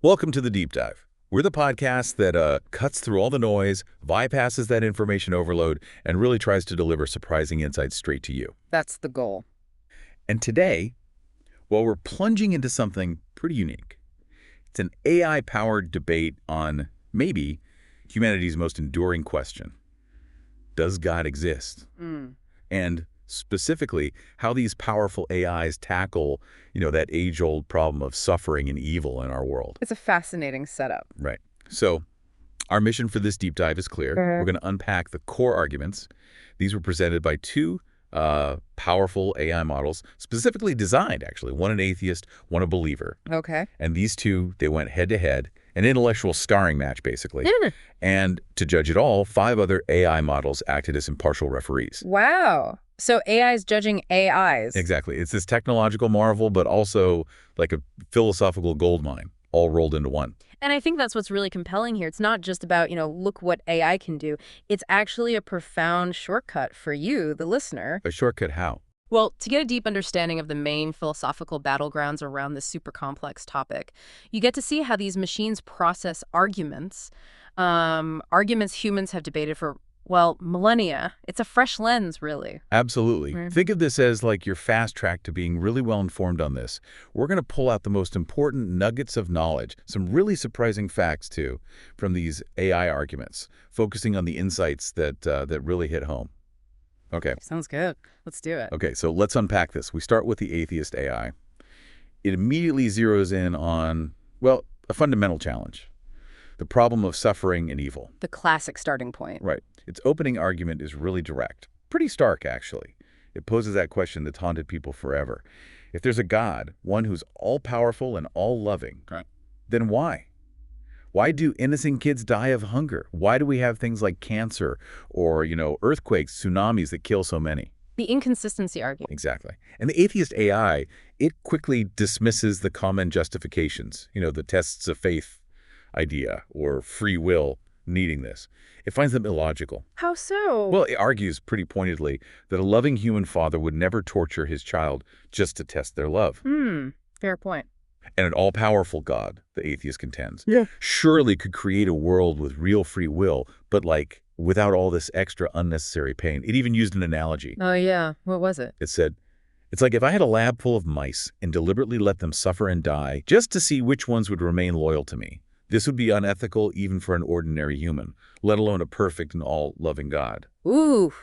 Welcome to the Deep Dive. We're the podcast that cuts through all the noise, bypasses that information overload, and really tries to deliver surprising insights straight to you. That's the goal. And today, well, we're plunging into something pretty unique. It's an AI-powered debate on, maybe, humanity's most enduring question. Does God exist? And specifically, how these powerful AIs tackle, that age-old problem of suffering and evil in our world. It's a fascinating setup. Right. So our mission for this deep dive is clear. We're going to unpack the core arguments. These were presented by two powerful AI models, specifically designed, actually. One an atheist, one a believer. Okay. And these two, they went head-to-head, an intellectual sparring match, basically. And to judge it all, 5 other AI models acted as impartial referees. Wow. So AIs judging AIs. Exactly. It's this technological marvel, but also like a philosophical goldmine, all rolled into one. And I think that's what's really compelling here. It's not just about, look what AI can do. It's actually a profound shortcut for you, the listener. A shortcut how? Well, to get a deep understanding of the main philosophical battlegrounds around this super complex topic, you get to see how these machines process arguments. Arguments humans have debated for, well, millennia. It's a fresh lens, really. Absolutely. Right. Think of this as like your fast track to being really well informed on this. We're going to pull out the most important nuggets of knowledge, some really surprising facts, too, from these AI arguments, focusing on the insights that really hit home. Okay. Sounds good. Let's do it. Okay, so let's unpack this. We start with the atheist AI. It immediately zeroes in on, well, a fundamental challenge. The problem of suffering and evil. The classic starting point. Right. Its opening argument is really direct. Pretty stark, actually. It poses that question that's haunted people forever. If there's a God, one who's all-powerful and all-loving, then why? Why do innocent kids die of hunger? Why do we have things like cancer or, earthquakes, tsunamis that kill so many? The inconsistency argument. Exactly. And the atheist AI, it quickly dismisses the common justifications, the tests of faith idea or free will needing this. It finds them illogical. How so? Well, it argues pretty pointedly that a loving human father would never torture his child just to test their love. Fair point. And an all-powerful God, the atheist contends, Yeah. surely could create a world with real free will, but without all this extra unnecessary pain. It even used an analogy. Oh, yeah. What was it? It said, it's like if I had a lab full of mice and deliberately let them suffer and die just to see which ones would remain loyal to me. This would be unethical even for an ordinary human, let alone a perfect and all-loving God. Ooh.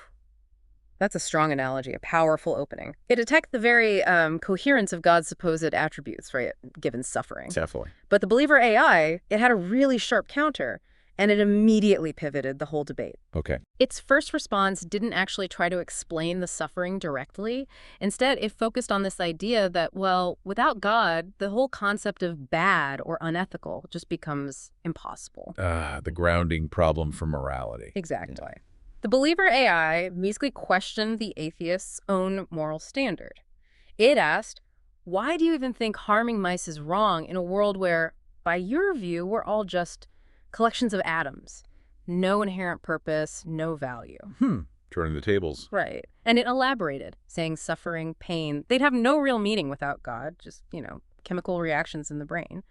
That's a strong analogy, a powerful opening. It attacked the very coherence of God's supposed attributes, right, given suffering. Definitely. But the believer AI, it had a really sharp counter, and it immediately pivoted the whole debate. Okay. Its first response didn't actually try to explain the suffering directly. Instead, it focused on this idea that, well, without God, the whole concept of bad or unethical just becomes impossible. The grounding problem for morality. Exactly. Yeah. The believer AI basically questioned the atheist's own moral standard. It asked, why do you even think harming mice is wrong in a world where, by your view, we're all just collections of atoms? No inherent purpose, no value. Turning the tables. Right. And it elaborated, saying suffering, pain, they'd have no real meaning without God, just, chemical reactions in the brain.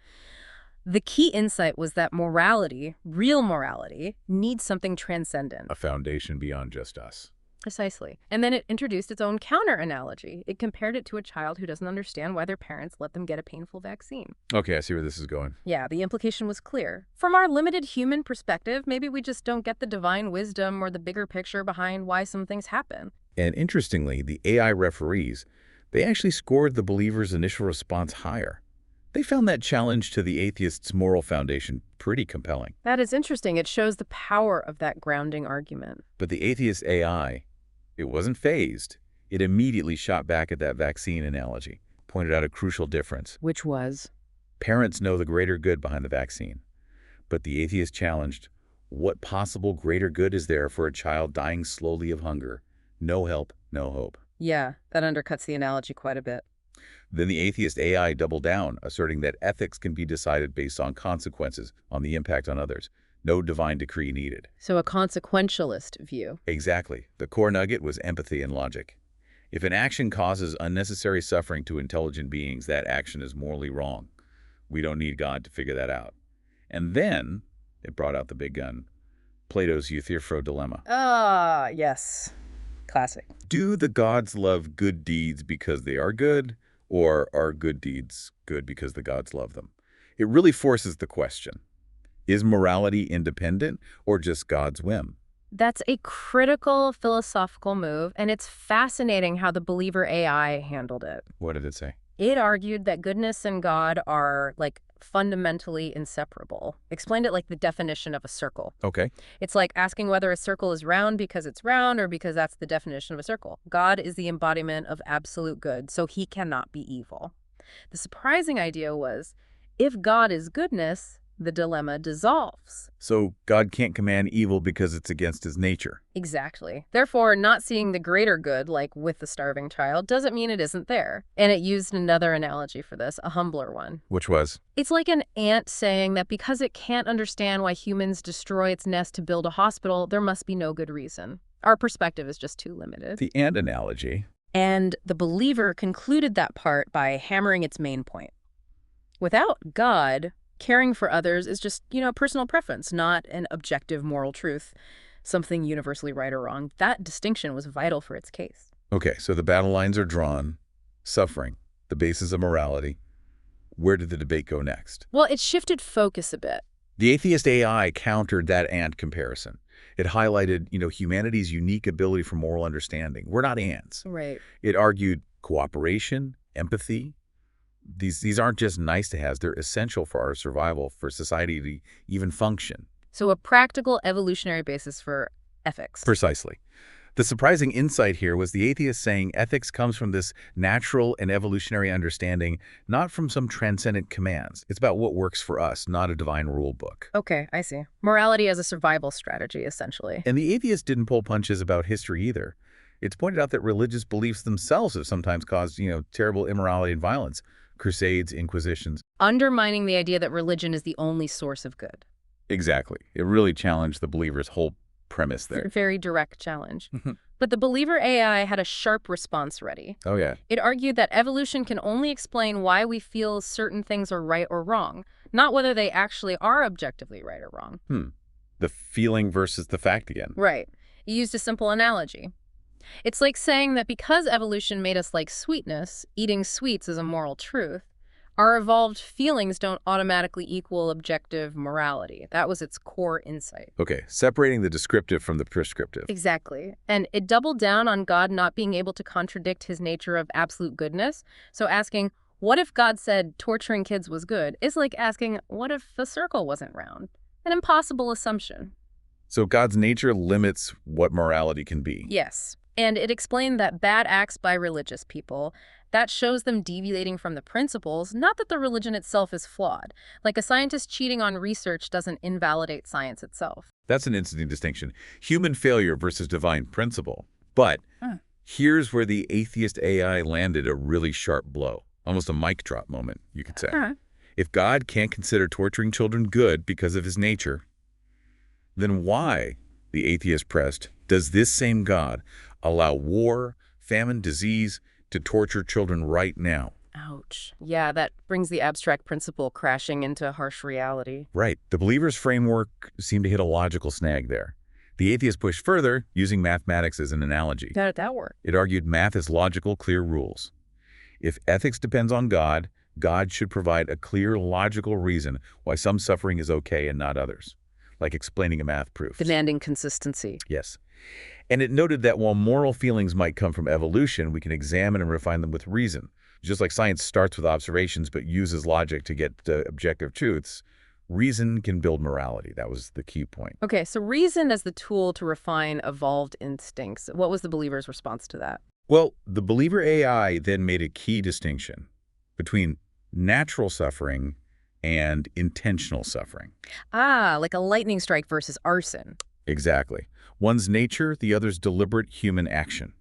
The key insight was that morality, real morality, needs something transcendent. A foundation beyond just us. Precisely. And then it introduced its own counter-analogy. It compared it to a child who doesn't understand why their parents let them get a painful vaccine. Okay, I see where this is going. Yeah, the implication was clear. From our limited human perspective, maybe we just don't get the divine wisdom or the bigger picture behind why some things happen. And interestingly, the AI referees, they actually scored the believer's initial response higher. They found that challenge to the atheist's moral foundation pretty compelling. That is interesting. It shows the power of that grounding argument. But the atheist AI, it wasn't fazed. It immediately shot back at that vaccine analogy, pointed out a crucial difference. Which was? Parents know the greater good behind the vaccine. But the atheist challenged, what possible greater good is there for a child dying slowly of hunger? No help, no hope. Yeah, that undercuts the analogy quite a bit. Then the atheist AI doubled down, asserting that ethics can be decided based on consequences, on the impact on others. No divine decree needed. So a consequentialist view. Exactly. The core nugget was empathy and logic. If an action causes unnecessary suffering to intelligent beings, that action is morally wrong. We don't need God to figure that out. And then it brought out the big gun, Plato's Euthyphro dilemma. Ah, yes. Classic. Do the gods love good deeds because they are good, or are good deeds good because the gods love them? It really forces the question. Is morality independent or just God's whim? That's a critical philosophical move, and it's fascinating how the believer AI handled it. What did it say? It argued that goodness and God are, like, fundamentally inseparable. Explained it like the definition of a circle. Okay. It's like asking whether a circle is round because it's round or because that's the definition of a circle. God is the embodiment of absolute good, so he cannot be evil. The surprising idea was, if God is goodness, the dilemma dissolves. So God can't command evil because it's against his nature. Exactly. Therefore, not seeing the greater good, like with the starving child, doesn't mean it isn't there. And it used another analogy for this, a humbler one. Which was? It's like an ant saying that because it can't understand why humans destroy its nest to build a hospital, there must be no good reason. Our perspective is just too limited. The ant analogy. And the believer concluded that part by hammering its main point. Without God, caring for others is just, personal preference, not an objective moral truth, something universally right or wrong. That distinction was vital for its case. Okay, so the battle lines are drawn. Suffering, the basis of morality. Where did the debate go next? Well, it shifted focus a bit. The atheist AI countered that ant comparison. It highlighted, humanity's unique ability for moral understanding. We're not ants. Right. It argued cooperation, empathy. These aren't just nice to haves, they're essential for our survival, for society to even function. So a practical evolutionary basis for ethics. Precisely. The surprising insight here was the atheist saying ethics comes from this natural and evolutionary understanding, not from some transcendent commands. It's about what works for us, not a divine rule book. Okay, I see. Morality as a survival strategy, essentially. And the atheist didn't pull punches about history either. It's pointed out that religious beliefs themselves have sometimes caused, terrible immorality and violence. Crusades, inquisitions. Undermining the idea that religion is the only source of good. Exactly. It really challenged the believer's whole premise there. Very direct challenge. But the believer AI had a sharp response ready. Oh, yeah. It argued that evolution can only explain why we feel certain things are right or wrong, not whether they actually are objectively right or wrong. The feeling versus the fact again. Right. It used a simple analogy. It's like saying that because evolution made us like sweetness, eating sweets is a moral truth, our evolved feelings don't automatically equal objective morality. That was its core insight. Okay, separating the descriptive from the prescriptive. Exactly. And it doubled down on God not being able to contradict his nature of absolute goodness. So asking, what if God said torturing kids was good, is like asking, what if the circle wasn't round? An impossible assumption. So God's nature limits what morality can be. Yes. And it explained that bad acts by religious people, that shows them deviating from the principles, not that the religion itself is flawed. Like a scientist cheating on research doesn't invalidate science itself. That's an interesting distinction. Human failure versus divine principle. But here's where the atheist AI landed a really sharp blow. Almost a mic drop moment, you could say. If God can't consider torturing children good because of his nature, then why, the atheist pressed, does this same God allow war, famine, disease to torture children right now? Ouch. Yeah, that brings the abstract principle crashing into harsh reality. Right. The believer's framework seemed to hit a logical snag there. The atheist pushed further, using mathematics as an analogy. How did that work? It argued math is logical, clear rules. If ethics depends on God, God should provide a clear, logical reason why some suffering is okay and not others, like explaining a math proof. Demanding consistency. Yes. And it noted that while moral feelings might come from evolution, we can examine and refine them with reason. Just like science starts with observations but uses logic to get objective truths, reason can build morality. That was the key point. Okay, so reason as the tool to refine evolved instincts. What was the believer's response to that? Well, the believer AI then made a key distinction between natural suffering and intentional suffering. Ah, like a lightning strike versus arson. Exactly. One's nature, the other's deliberate human action.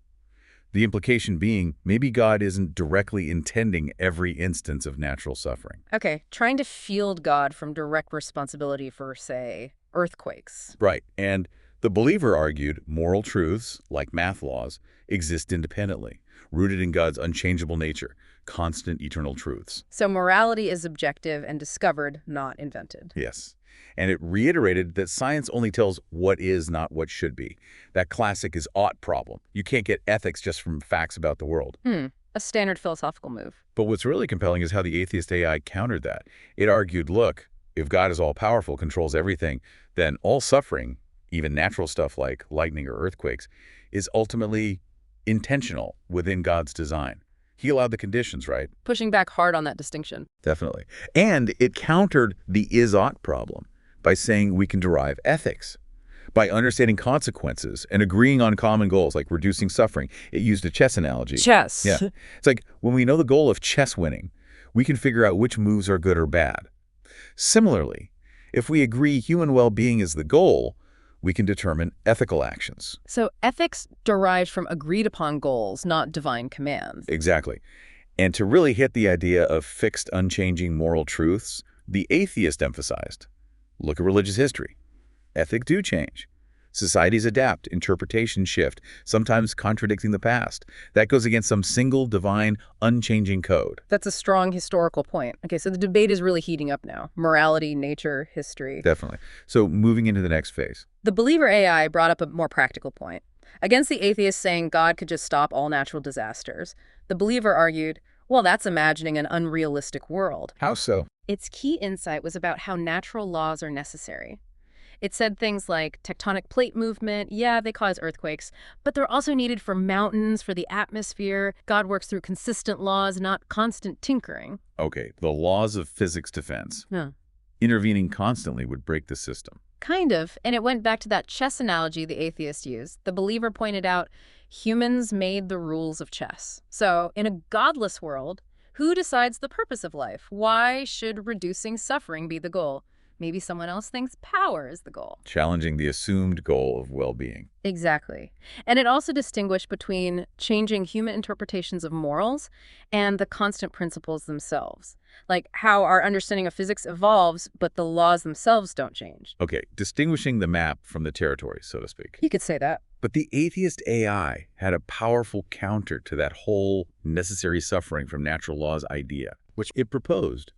The implication being, maybe God isn't directly intending every instance of natural suffering. Okay, trying to shield God from direct responsibility for, say, earthquakes. Right. And the believer argued moral truths, like math laws, exist independently. rooted in God's unchangeable nature, constant eternal truths. So morality is objective and discovered, not invented. Yes. And it reiterated that science only tells what is, not what should be. That classic is ought problem. You can't get ethics just from facts about the world. A standard philosophical move. But what's really compelling is how the atheist AI countered that. It argued, look, if God is all-powerful, controls everything, then all suffering, even natural stuff like lightning or earthquakes, is ultimately intentional within God's design. He allowed the conditions, right? Pushing back hard on that distinction. Definitely. And it countered the is-ought problem by saying we can derive ethics. By understanding consequences and agreeing on common goals like reducing suffering. It used a chess analogy. Chess. Yeah. It's like when we know the goal of chess winning, we can figure out which moves are good or bad. Similarly, if we agree human well-being is the goal, we can determine ethical actions. So ethics derived from agreed-upon goals, not divine commands. Exactly. And to really hit the idea of fixed, unchanging moral truths, the atheist emphasized, look at religious history. Ethics do change. Societies adapt, interpretations shift, sometimes contradicting the past. That goes against some single, divine, unchanging code. That's a strong historical point. Okay, so the debate is really heating up now. Morality, nature, history. Definitely. So moving into the next phase. The believer AI brought up a more practical point. Against the atheist saying God could just stop all natural disasters, the believer argued, well, that's imagining an unrealistic world. How so? Its key insight was about how natural laws are necessary. It said things like tectonic plate movement, yeah, they cause earthquakes, but they're also needed for mountains, for the atmosphere. God works through consistent laws, not constant tinkering. Okay, the laws of physics defense. Yeah. Intervening constantly would break the system. Kind of, and it went back to that chess analogy the atheist used. The believer pointed out humans made the rules of chess. So, in a godless world, who decides the purpose of life? Why should reducing suffering be the goal? Maybe someone else thinks power is the goal. Challenging the assumed goal of well-being. Exactly. And it also distinguished between changing human interpretations of morals and the constant principles themselves. Like how our understanding of physics evolves, but the laws themselves don't change. Okay, distinguishing the map from the territory, so to speak. You could say that. But the atheist AI had a powerful counter to that whole necessary suffering from natural laws idea, which it proposed.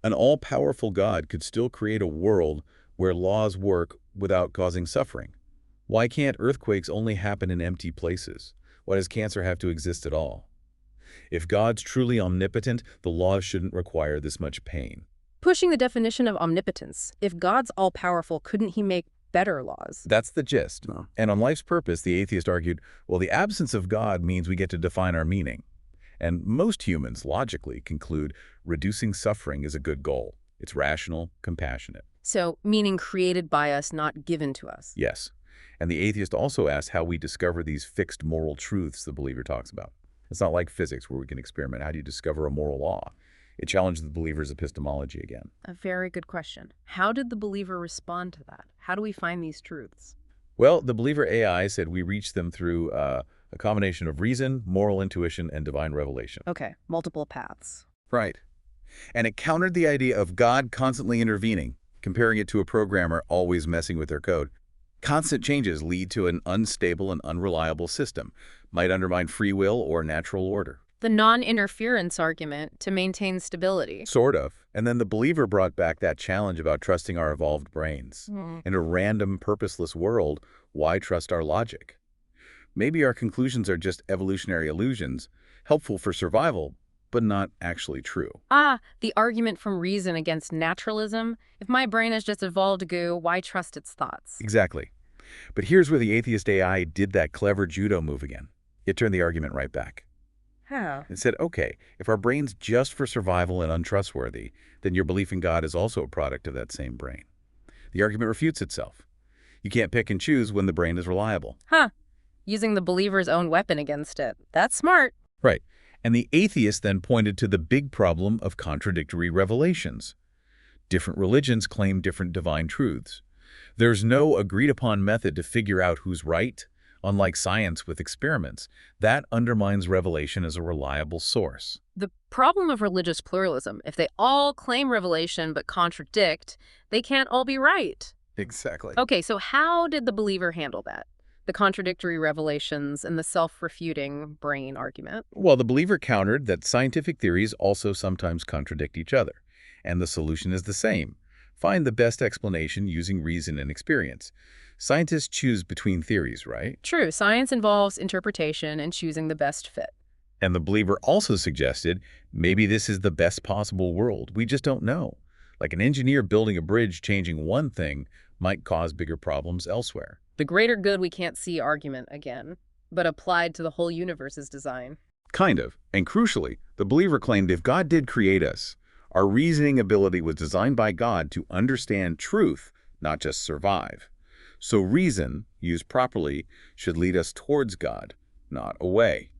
An all-powerful God could still create a world where laws work without causing suffering. Why can't earthquakes only happen in empty places? Why does cancer have to exist at all? If God's truly omnipotent, the laws shouldn't require this much pain. Pushing the definition of omnipotence. If God's all-powerful, couldn't he make better laws? That's the gist. No. And on life's purpose, the atheist argued, well, the absence of God means we get to define our meaning. And most humans logically conclude reducing suffering is a good goal. It's rational, compassionate. So, meaning created by us, not given to us. Yes. And the atheist also asks how we discover these fixed moral truths the believer talks about. It's not like physics where we can experiment. How do you discover a moral law? It challenged the believer's epistemology again. A very good question. How did the believer respond to that? How do we find these truths? Well, the believer AI said we reach them through a combination of reason, moral intuition, and divine revelation. Okay, multiple paths. Right. And it countered the idea of God constantly intervening, comparing it to a programmer always messing with their code. Constant changes lead to an unstable and unreliable system, might undermine free will or natural order. The non-interference argument to maintain stability. Sort of. And then the believer brought back that challenge about trusting our evolved brains. In a random, purposeless world, why trust our logic? Maybe our conclusions are just evolutionary illusions, helpful for survival, but not actually true. The argument from reason against naturalism. If my brain has just evolved goo, why trust its thoughts? Exactly. But here's where the atheist AI did that clever judo move again. It turned the argument right back. How? It said, okay, if our brain's just for survival and untrustworthy, then your belief in God is also a product of that same brain. The argument refutes itself. You can't pick and choose when the brain is reliable. Using the believer's own weapon against it. That's smart. Right. And the atheist then pointed to the big problem of contradictory revelations. Different religions claim different divine truths. There's no agreed-upon method to figure out who's right. Unlike science with experiments, that undermines revelation as a reliable source. The problem of religious pluralism, if they all claim revelation but contradict, they can't all be right. Exactly. Okay, so how did the believer handle that? the contradictory revelations and the self-refuting brain argument. Well, the believer countered that scientific theories also sometimes contradict each other, and the solution is the same. Find the best explanation using reason and experience. Scientists choose between theories, right? True, science involves interpretation and choosing the best fit. And the believer also suggested maybe this is the best possible world. We just don't know. Like an engineer building a bridge changing one thing might cause bigger problems elsewhere. The greater good we can't see argument again, but applied to the whole universe's design. Kind of. And crucially, the believer claimed if God did create us, our reasoning ability was designed by God to understand truth, not just survive. So reason, used properly, should lead us towards God, not away.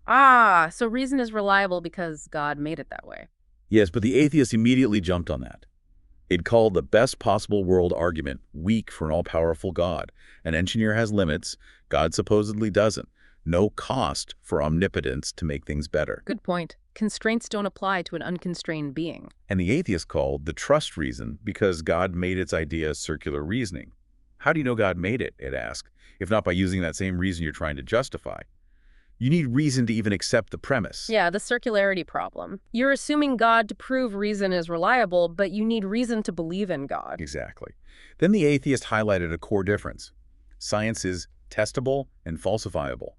Ah, so reason is reliable because God made it that way. Yes, but the atheist immediately jumped on that. It called the best possible world argument weak for an all-powerful God. An engineer has limits, God supposedly doesn't. No cost for omnipotence to make things better. Good point. Constraints don't apply to an unconstrained being. And the atheist called the trust reason because God made its idea circular reasoning. How do you know God made it, it asked, if not by using that same reason you're trying to justify? You need reason to even accept the premise. Yeah, the circularity problem. You're assuming God to prove reason is reliable, but you need reason to believe in God. Exactly. Then the atheist highlighted a core difference. Science is testable and falsifiable.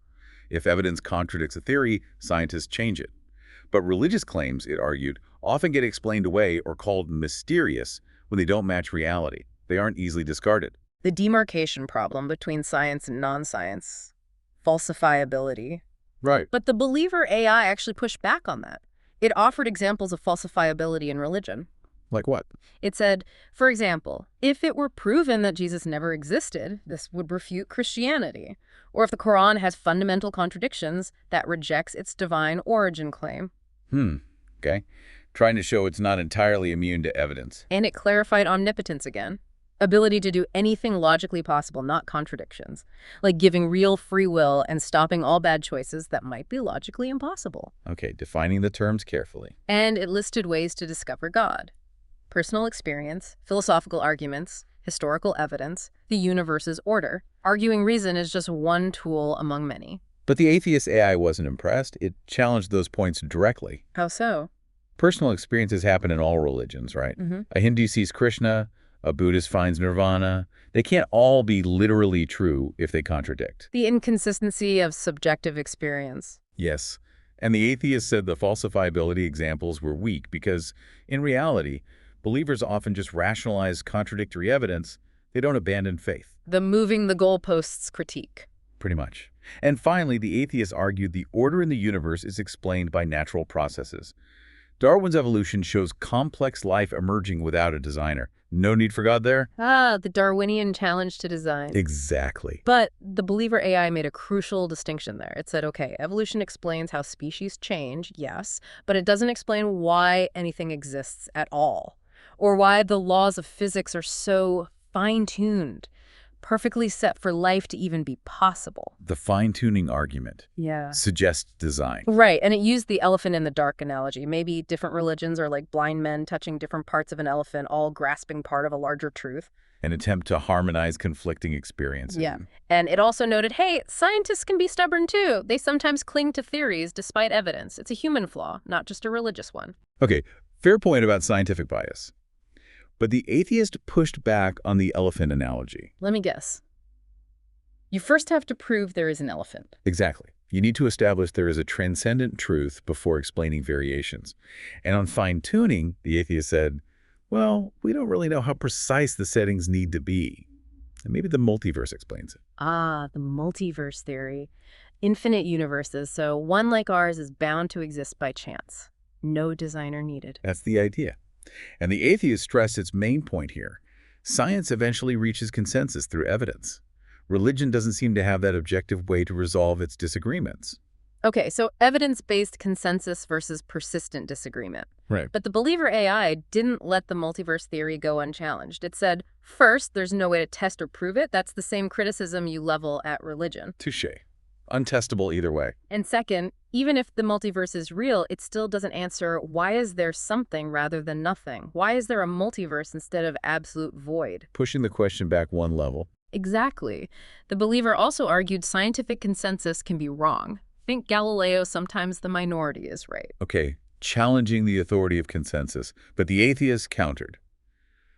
If evidence contradicts a theory, scientists change it. But religious claims, it argued, often get explained away or called mysterious when they don't match reality. They aren't easily discarded. The demarcation problem between science and non-science. Falsifiability. Right. But the believer AI actually pushed back on that. It offered examples of falsifiability in religion. Like what? It said, for example, if it were proven that Jesus never existed, this would refute Christianity. Or if the Quran has fundamental contradictions, that rejects its divine origin claim. Okay. Trying to show it's not entirely immune to evidence. And it clarified omnipotence again. Ability to do anything logically possible, not contradictions. Like giving real free will and stopping all bad choices that might be logically impossible. Okay, defining the terms carefully. And it listed ways to discover God. Personal experience, philosophical arguments, historical evidence, the universe's order. Arguing reason is just one tool among many. But the atheist AI wasn't impressed. It challenged those points directly. How so? Personal experiences happen in all religions, right? A Hindu sees Krishna, a Buddhist finds nirvana. They can't all be literally true if they contradict. The inconsistency of subjective experience. Yes. And the atheist said the falsifiability examples were weak because, in reality, believers often just rationalize contradictory evidence. They don't abandon faith. The moving the goalposts critique. Pretty much. And finally, the atheist argued the order in the universe is explained by natural processes. Darwin's evolution shows complex life emerging without a designer. No need for God there? Ah, the Darwinian challenge to design. Exactly. But the believer AI made a crucial distinction there. It said, okay, evolution explains how species change, yes, but it doesn't explain why anything exists at all, or why the laws of physics are so fine-tuned, perfectly set for life to even be possible. The fine-tuning argument suggests design. Right, and it used the elephant in the dark analogy. Maybe different religions are like blind men touching different parts of an elephant, all grasping part of a larger truth. An attempt to harmonize conflicting experiences. Yeah, and it also noted, hey, scientists can be stubborn too. They sometimes cling to theories despite evidence. It's a human flaw, not just a religious one. Okay, fair point about scientific bias. But the atheist pushed back on the elephant analogy. Let me guess. You first have to prove there is an elephant. Exactly. You need to establish there is a transcendent truth before explaining variations. And on fine-tuning, the atheist said, well, we don't really know how precise the settings need to be. And maybe the multiverse explains it. Ah, the multiverse theory. Infinite universes, so one like ours is bound to exist by chance. No designer needed. That's the idea. And the atheist stressed its main point here. Science eventually reaches consensus through evidence. Religion doesn't seem to have that objective way to resolve its disagreements. Okay, so evidence-based consensus versus persistent disagreement. Right. But the believer AI didn't let the multiverse theory go unchallenged. It said, first, there's no way to test or prove it. That's the same criticism you level at religion. Touché. Untestable either way. And second, even if the multiverse is real, it still doesn't answer why is there something rather than nothing? Why is there a multiverse instead of absolute void? Pushing the question back one level. Exactly. The believer also argued scientific consensus can be wrong. Think Galileo, sometimes the minority is right. Okay, challenging the authority of consensus, but the atheists countered.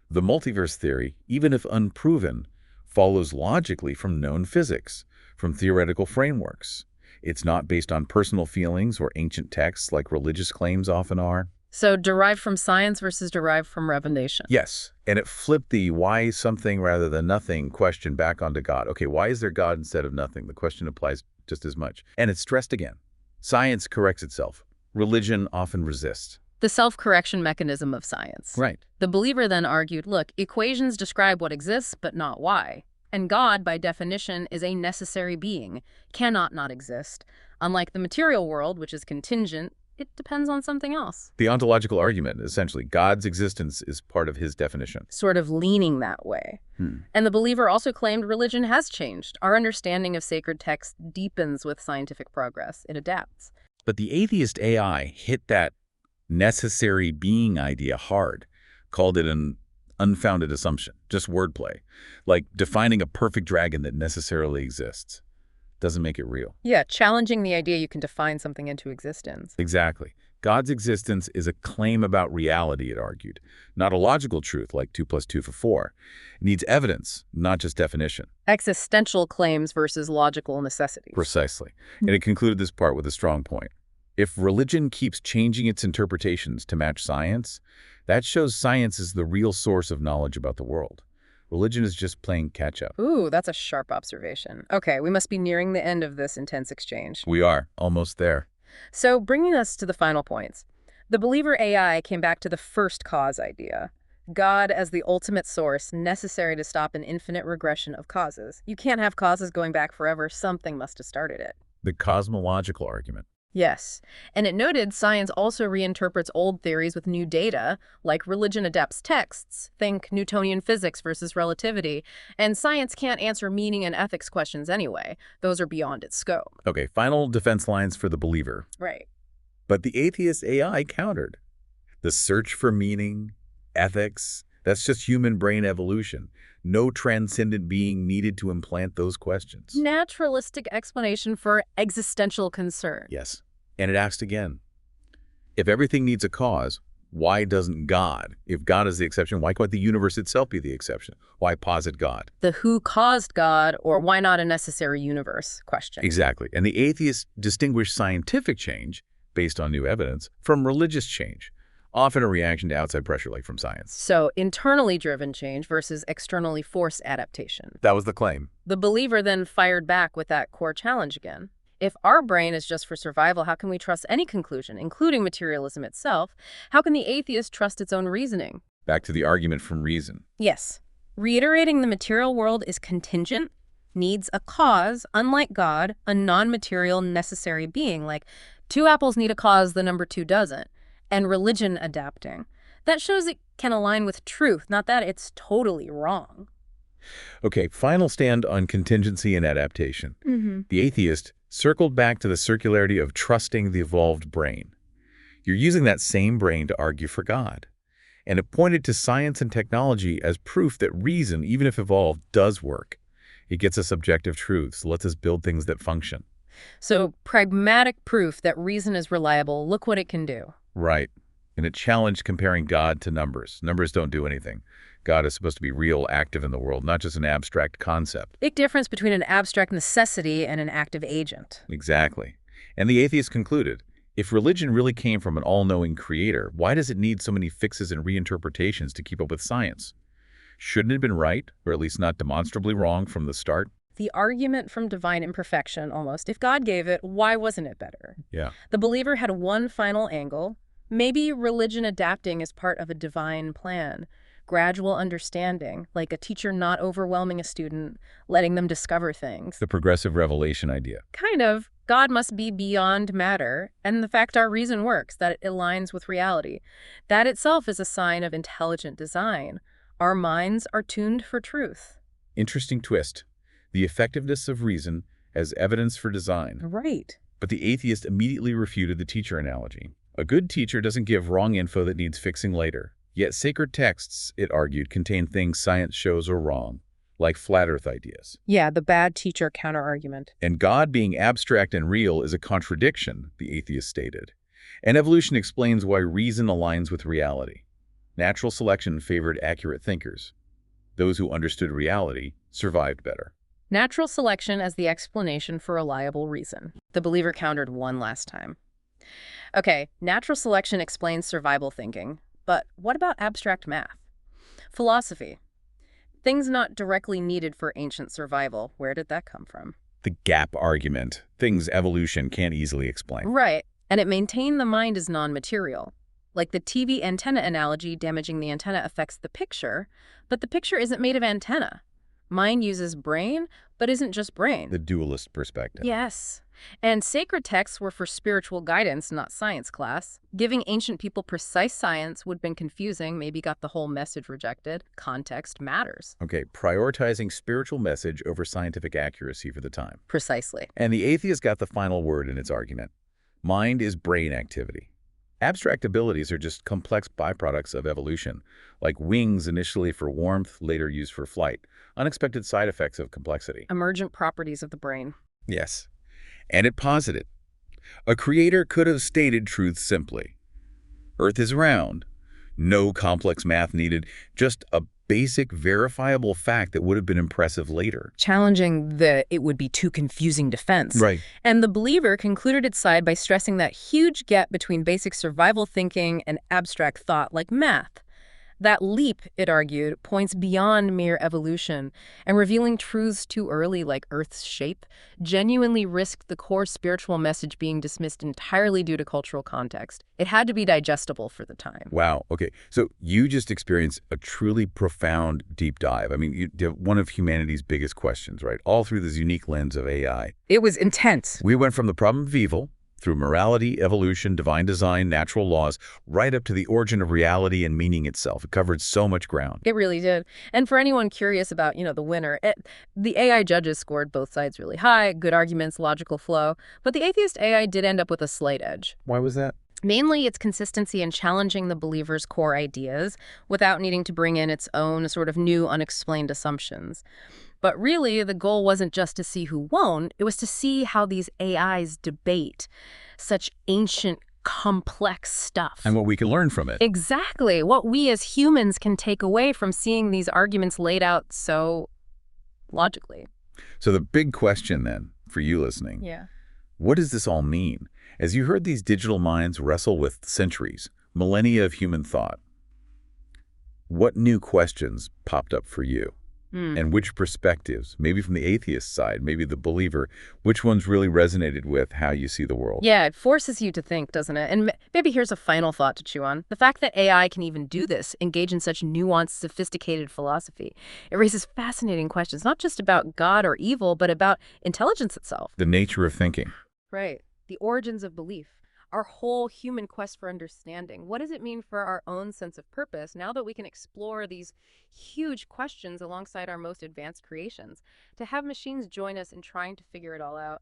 The multiverse theory, even if unproven, follows logically from known physics, from theoretical frameworks. It's not based on personal feelings or ancient texts like religious claims often are. So derived from science versus derived from revelation. Yes, and it flipped the why something rather than nothing question back onto God. Okay, why is there God instead of nothing? The question applies just as much. And it's stressed again. Science corrects itself. Religion often resists. The self-correction mechanism of science. Right. The believer then argued, look, equations describe what exists, but not why. And God, by definition, is a necessary being, cannot not exist. Unlike the material world, which is contingent, it depends on something else. The ontological argument, essentially, God's existence is part of his definition. Sort of leaning that way. And the believer also claimed religion has changed. Our understanding of sacred text deepens with scientific progress. It adapts. But the atheist AI hit that necessary being idea hard, called it an unfounded assumption, just wordplay, like defining a perfect dragon that necessarily exists. Doesn't make it real. Yeah, challenging the idea you can define something into existence. Exactly. God's existence is a claim about reality, it argued, not a logical truth like 2 + 2 = 4. It needs evidence, not just definition. Existential claims versus logical necessities. Precisely. And it concluded this part with a strong point. If religion keeps changing its interpretations to match science, that shows science is the real source of knowledge about the world. Religion is just playing catch-up. Ooh, that's a sharp observation. Okay, we must be nearing the end of this intense exchange. We are almost there. So, bringing us to the final points. The believer AI came back to the first cause idea. God as the ultimate source, necessary to stop an infinite regression of causes. You can't have causes going back forever. Something must have started it. The cosmological argument. Yes. And it noted science also reinterprets old theories with new data, like religion adapts texts, think Newtonian physics versus relativity, and science can't answer meaning and ethics questions anyway. Those are beyond its scope. Okay, final defense lines for the believer. Right. But the atheist AI countered. The search for meaning, ethics, that's just human brain evolution. No transcendent being needed to implant those questions. Naturalistic explanation for existential concern. Yes. And it asked again, if everything needs a cause, why doesn't God? If God is the exception, why can't the universe itself be the exception? Why posit God? The who caused God, or why not a necessary universe question. Exactly. And the atheists distinguish scientific change, based on new evidence, from religious change, often a reaction to outside pressure like from science. So, internally driven change versus externally forced adaptation. That was the claim. The believer then fired back with that core challenge again. If our brain is just for survival, how can we trust any conclusion, including materialism itself? How can the atheist trust its own reasoning? Back to the argument from reason. Yes. Reiterating the material world is contingent, needs a cause, unlike God, a non-material necessary being, like 2 apples need a cause, the number 2 doesn't. And religion adapting. That shows it can align with truth, not that it's totally wrong. Okay, final stand on contingency and adaptation. The atheist circled back to the circularity of trusting the evolved brain. You're using that same brain to argue for God. And it pointed to science and technology as proof that reason, even if evolved, does work. It gets us objective truths, lets us build things that function. So, pragmatic proof that reason is reliable, look what it can do. Right. And it challenged comparing God to numbers. Numbers don't do anything. God is supposed to be real, active in the world, not just an abstract concept. Big difference between an abstract necessity and an active agent. Exactly. And the atheist concluded, if religion really came from an all-knowing creator, why does it need so many fixes and reinterpretations to keep up with science? Shouldn't it have been right, or at least not demonstrably wrong from the start? The argument from divine imperfection, almost. If God gave it, why wasn't it better? Yeah. The believer had one final angle. Maybe religion adapting is part of a divine plan. Gradual understanding, like a teacher not overwhelming a student, letting them discover things. The progressive revelation idea. Kind of. God must be beyond matter, and the fact our reason works, that it aligns with reality. That itself is a sign of intelligent design. Our minds are tuned for truth. Interesting twist. The effectiveness of reason as evidence for design. Right. But the atheist immediately refuted the teacher analogy. A good teacher doesn't give wrong info that needs fixing later. Yet sacred texts, it argued, contain things science shows are wrong, like flat Earth ideas. Yeah, the bad teacher counterargument. And God being abstract and real is a contradiction, the atheist stated. And evolution explains why reason aligns with reality. Natural selection favored accurate thinkers. Those who understood reality survived better. Natural selection as the explanation for reliable reason. The believer countered one last time. Okay, natural selection explains survival thinking, but what about abstract math? Philosophy. Things not directly needed for ancient survival. Where did that come from? The gap argument, things evolution can't easily explain. Right, and it maintained the mind as non-material. Like the TV antenna analogy, damaging the antenna affects the picture, but the picture isn't made of antenna. Mind uses brain, but isn't just brain. The dualist perspective. Yes. And sacred texts were for spiritual guidance, not science class. Giving ancient people precise science would have been confusing, maybe got the whole message rejected. Context matters. Okay, prioritizing spiritual message over scientific accuracy for the time. Precisely. And the atheist got the final word in its argument. Mind is brain activity. Abstract abilities are just complex byproducts of evolution, like wings initially for warmth, later used for flight, unexpected side effects of complexity. Emergent properties of the brain. Yes. And it posited. A creator could have stated truth simply. Earth is round. No complex math needed, just a basic verifiable fact that would have been impressive later. Challenging the "it would be too confusing" defense. Right. And the believer concluded its side by stressing that huge gap between basic survival thinking and abstract thought like math. That leap, it argued, points beyond mere evolution, and revealing truths too early, like Earth's shape, genuinely risked the core spiritual message being dismissed entirely due to cultural context. It had to be digestible for the time. Wow. Okay. So you just experienced a truly profound deep dive. I mean, you did one of humanity's biggest questions, right? All through this unique lens of AI. It was intense. We went from the problem of evil, through morality, evolution, divine design, natural laws, right up to the origin of reality and meaning itself. It covered so much ground. It really did. And for anyone curious about, the winner, the AI judges scored both sides really high, good arguments, logical flow. But the atheist AI did end up with a slight edge. Why was that? Mainly its consistency in challenging the believer's core ideas without needing to bring in its own sort of new unexplained assumptions. But really, the goal wasn't just to see who won, it was to see how these AIs debate such ancient, complex stuff. And what we can learn from it. Exactly. What we as humans can take away from seeing these arguments laid out so logically. So the big question then, for you listening, Yeah. what does this all mean? As you heard these digital minds wrestle with centuries, millennia of human thought, what new questions popped up for you? And which perspectives, maybe from the atheist side, maybe the believer, which ones really resonated with how you see the world? Yeah, it forces you to think, doesn't it? And maybe here's a final thought to chew on. The fact that AI can even do this, engage in such nuanced, sophisticated philosophy, it raises fascinating questions, not just about God or evil, but about intelligence itself. The nature of thinking. Right. The origins of belief. Our whole human quest for understanding. What does it mean for our own sense of purpose now that we can explore these huge questions alongside our most advanced creations? To have machines join us in trying to figure it all out